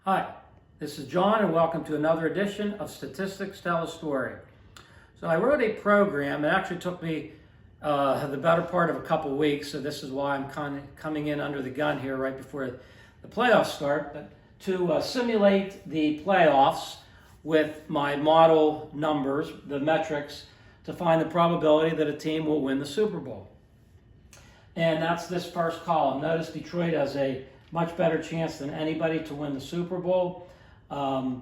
Hi, this is John and welcome to another edition of Statistics Tell a Story. So I wrote a program. It actually took me the better part of a couple of weeks, so this is why I'm kind of coming in under the gun here right before the playoffs start, but to simulate the playoffs with my model numbers, the metrics, to find the probability that a team will win the Super Bowl. And that's this first column. Notice Detroit has a much better chance than anybody to win the Super Bowl. You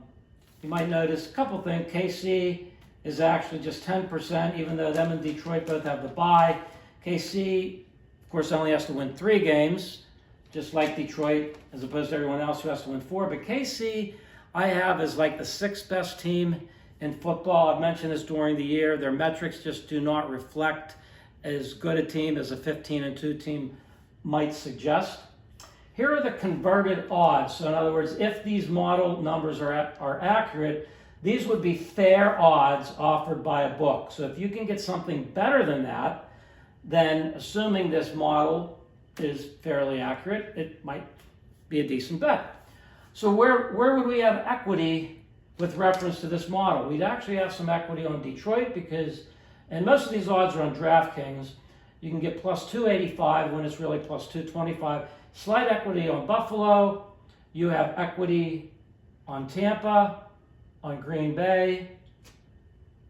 might notice a couple things. KC is actually just 10%, even though them and Detroit both have the bye. KC, of course, only has to win 3 games, just like Detroit, as opposed to everyone else who has to win 4. But KC, I have as like the 6th best team in football. I've mentioned this during the year. Their metrics just do not reflect as good a team as a 15-2 team might suggest. Here are the converted odds. So in other words, if these model numbers are accurate, these would be fair odds offered by a book. So if you can get something better than that, then assuming this model is fairly accurate, it might be a decent bet. So where would we have equity with reference to this model? We'd actually have some equity on Detroit because, and most of these odds are on DraftKings, you can get plus 285 when it's really plus 225. Slight equity on Buffalo. You have equity on Tampa, on Green Bay,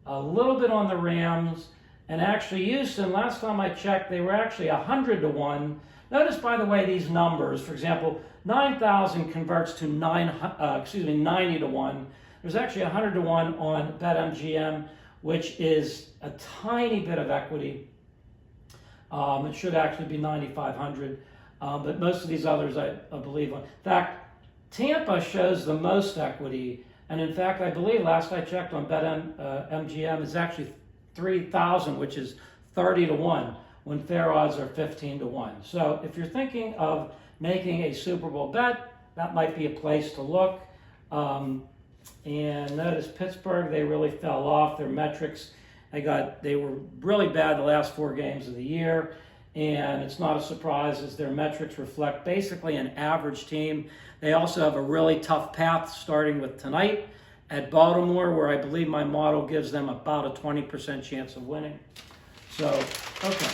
a little bit on the Rams, and actually Houston, last time I checked, they were actually 100-1. Notice, by the way, these numbers, for example, 9,000 converts to 90-1. There's actually 100-1 on BetMGM, which is a tiny bit of equity. It should actually be 9,500. But most of these others, I believe. In fact, Tampa shows the most equity. And in fact, I believe last I checked on BetMGM, it's actually 3,000, which is 30-1, when fair odds are 15-1. So if you're thinking of making a Super Bowl bet, that might be a place to look. And notice Pittsburgh, they really fell off. Their metrics, they were really bad the last 4 games of the year. And it's not a surprise as their metrics reflect basically an average team. They also have a really tough path starting with tonight at Baltimore, where I believe my model gives them about a 20% chance of winning. So, okay.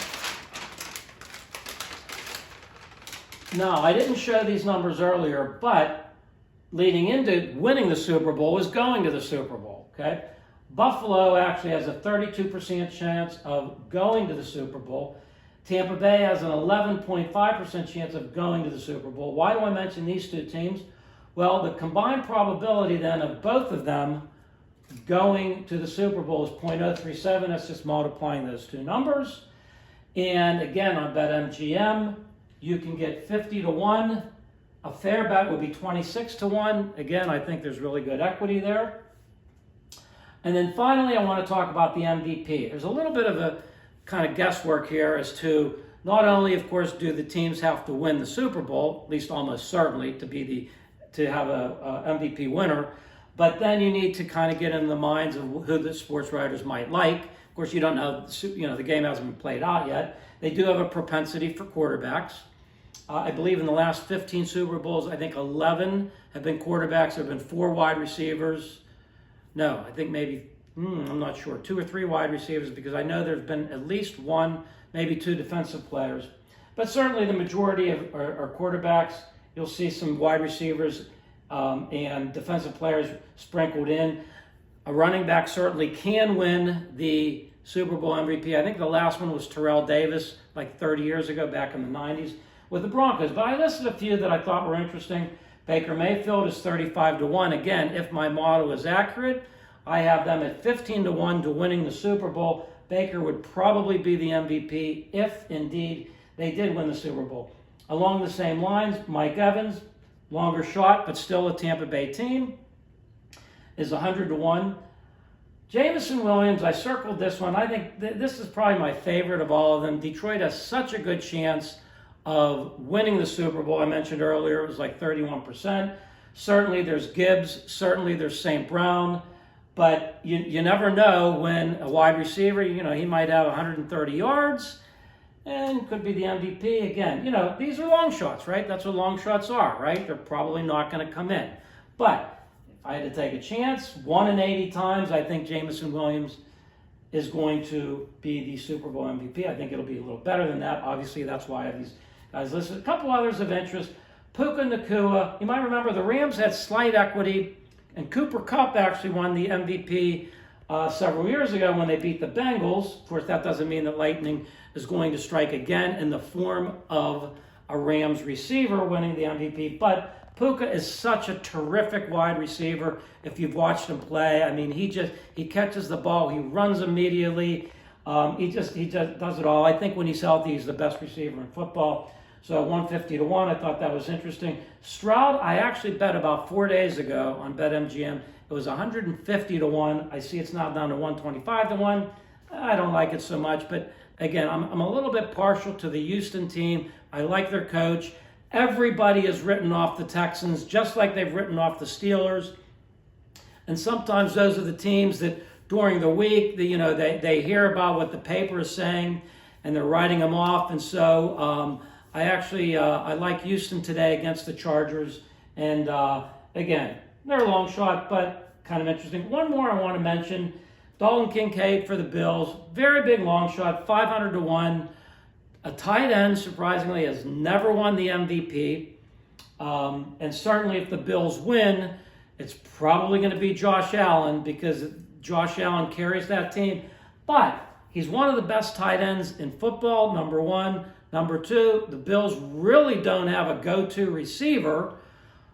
Now, I didn't show these numbers earlier, but leading into winning the Super Bowl is going to the Super Bowl, okay? Buffalo actually has a 32% chance of going to the Super Bowl. Tampa Bay has an 11.5% chance of going to the Super Bowl. Why do I mention these 2 teams? Well, the combined probability then of both of them going to the Super Bowl is 0.037. That's just multiplying those 2 numbers. And again, on BetMGM, you can get 50-1. A fair bet would be 26-1. Again, I think there's really good equity there. And then finally, I want to talk about the MVP. There's a little bit of a kind of guesswork here as to not only, of course, do the teams have to win the Super Bowl, at least almost certainly to have a MVP winner, but then you need to kind of get in the minds of who the sports writers might like. Of course, you don't know, the game hasn't been played out yet. They do have a propensity for quarterbacks. I believe in the last 15 Super Bowls, I think 11 have been quarterbacks. There have been 4 wide receivers. No, I think maybe I'm not sure, 2 or 3 wide receivers, because I know there's been at least 1, maybe 2 defensive players. But certainly the majority are quarterbacks. You'll see some wide receivers and defensive players sprinkled in. A running back certainly can win the Super Bowl MVP. I think the last one was Terrell Davis, like 30 years ago, back in the 90s, with the Broncos. But I listed a few that I thought were interesting. Baker Mayfield is 35-1. Again, if my model is accurate, I have them at 15-1 to winning the Super Bowl. Baker would probably be the MVP if indeed they did win the Super Bowl. Along the same lines, Mike Evans, longer shot, but still a Tampa Bay team, is 100-1. Jamison Williams, I circled this one. I think this is probably my favorite of all of them. Detroit has such a good chance of winning the Super Bowl. I mentioned earlier it was like 31%. Certainly there's Gibbs. Certainly there's St. Brown. But you never know when a wide receiver, he might have 130 yards and could be the MVP. Again, these are long shots, right? That's what long shots are, right? They're probably not going to come in. But if I had to take a chance, 1 in 80 times, I think Jameson Williams is going to be the Super Bowl MVP. I think it'll be a little better than that. Obviously, that's why I have these guys listed. A couple others of interest. Puka Nacua. You might remember the Rams had slight equity, and Cooper Kupp actually won the MVP several years ago when they beat the Bengals. Of course, that doesn't mean that lightning is going to strike again in the form of a Rams receiver winning the MVP. But Puka is such a terrific wide receiver. If you've watched him play, I mean, he catches the ball, he runs immediately. He just does it all. I think when he's healthy, he's the best receiver in football. So 150 to 1, I thought that was interesting. Stroud, I actually bet about 4 days ago on BetMGM. It was 150 to 1. I see it's now down to 125 to 1. I don't like it so much, but again, I'm a little bit partial to the Houston team. I like their coach. Everybody has written off the Texans just like they've written off the Steelers. And sometimes those are the teams that during the week, they hear about what the paper is saying and they're writing them off. And so I like Houston today against the Chargers. And again, they're a long shot, but kind of interesting. One more I want to mention, Dalton Kincaid for the Bills. Very big long shot, 500 to 1. A tight end, surprisingly, has never won the MVP. And certainly if the Bills win, it's probably going to be Josh Allen because Josh Allen carries that team. But he's one of the best tight ends in football, number one. Number two, the Bills really don't have a go-to receiver.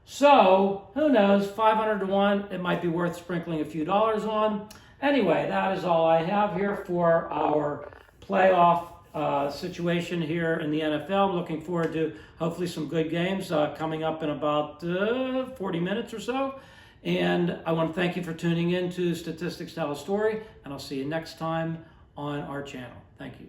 So, who knows, 500 to 1, it might be worth sprinkling a few dollars on. Anyway, that is all I have here for our playoff situation here in the NFL. I'm looking forward to hopefully some good games coming up in about 40 minutes or so. And I want to thank you for tuning in to Statistics Tell a Story, and I'll see you next time on our channel. Thank you.